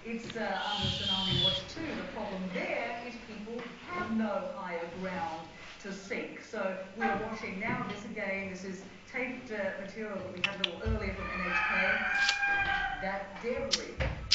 It's under tsunami watch too. The problem there is people have no higher ground to seek. So we're watching now this again. This is taped material that we had a little earlier from NHK. That debris,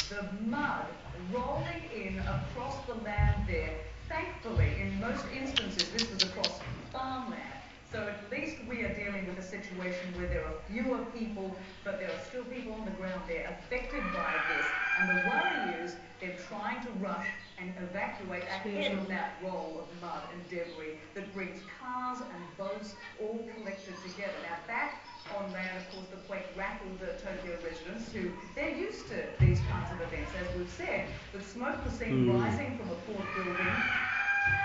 the mud rolling in across the land there. Thankfully, in most instances, this was across farmland. So at least we are dealing with a situation where there are fewer people, but there are still people on the ground there affected by this. And the worry is they're trying to rush and evacuate ahead of that roll of mud and debris that brings cars and boats all collected together. Now back on land, of course, the quake rattled the Tokyo residents who, they're used to these kinds of events. As we've said, the smoke was seen rising from a port building.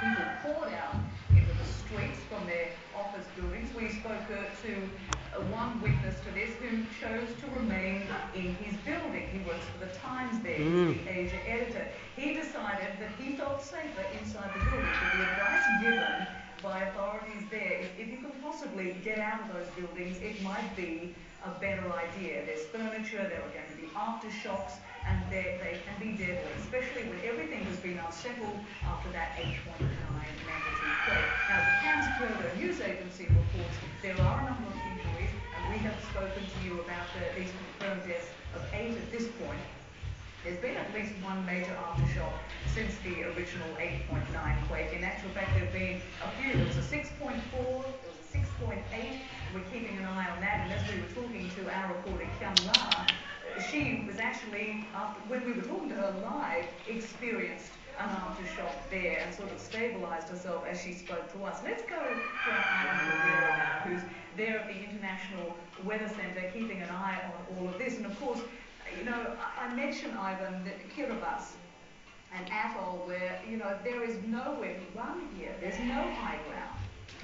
People poured out into the streets from their office buildings. We spoke to one witness to this who chose to remain in his building. He works for the Times there, he's the Asia editor. He decided that he felt safer inside the building, but the advice given by authorities there is if you can possibly get out of those buildings, it might be a better idea. There's furniture, there are going to be aftershocks, and they can be deadly, especially when everything has been unsettled after that 8.9 magnitude quake. Now, the Cannes news agency reports there are a number of injuries, and we have spoken to you about these confirmed deaths of 8 at this point. There's been at least one major aftershock since the original 8.9 quake. In actual fact, there have been a few. There was a 6.4, there was a 6.8. We're keeping an eye on that. And as we were talking to our reporter, Kyung La, she was actually, when we were talking to her live, experienced an aftershock there and sort of stabilized herself as she spoke to us. Let's go to our Ivan who's there at the International Weather Center, keeping an eye on all of this. And of course, you know, I mentioned, Ivan, that Kiribati, an atoll where, you know, there is nowhere to run here. There's no high ground.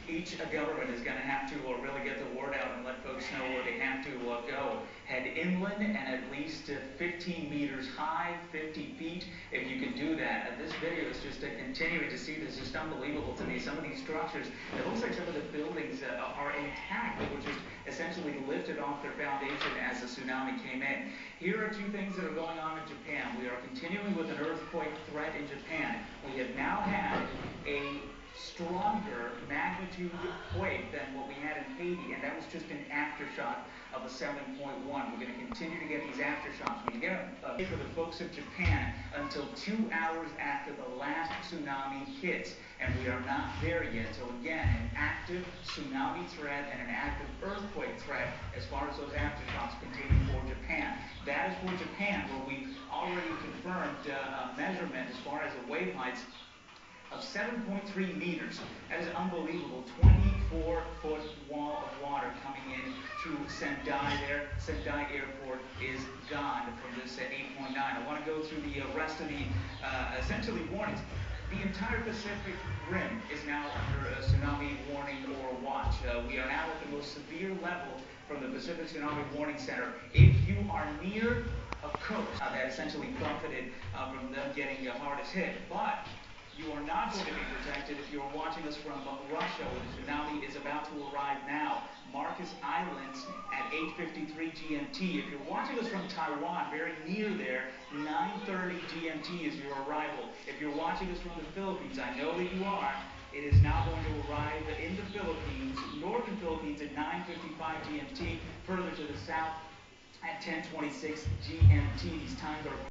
Each government is going to have to really get the word out and let folks know where they have to go. Head inland and at least 15 meters high, 50 feet, if you can do that. This video is just continuing to see this. It's just unbelievable to me. Some of these structures, it looks like some of the buildings are intact. They were just essentially lifted off their foundation as the tsunami came in. Here are two things that are going on in Japan. We are continuing with an earthquake threat in Japan. We have now had a stronger magnitude quake than what we had in Haiti, and that was just an aftershock of a 7.1. We're going to continue to get these aftershocks. We get for the folks of Japan until 2 hours after the last tsunami hits, and we are not there yet. So again, an active tsunami threat and an active earthquake threat as far as those aftershocks continue for Japan. That is for Japan, where we've already confirmed a measurement as far as the wave heights of 7.3 meters. That is unbelievable. 24-foot wall of water coming in through Sendai there. Sendai Airport is gone from this 8.9. I want to go through the rest of the essentially warnings. The entire Pacific Rim is now under a tsunami warning or watch. We are now at the most severe level from the Pacific Tsunami Warning Center. If you are near a coast that essentially profited from them getting the hardest hit, but you are not going to be protected if you're watching us from Russia, where the tsunami is about to arrive now. Marcus Islands at 8:53 GMT. If you're watching us from Taiwan, very near there, 9:30 GMT is your arrival. If you're watching us from the Philippines, I know that you are. It is now going to arrive in the Philippines, northern Philippines at 9:55 GMT, further to the south at 10:26 GMT. These times are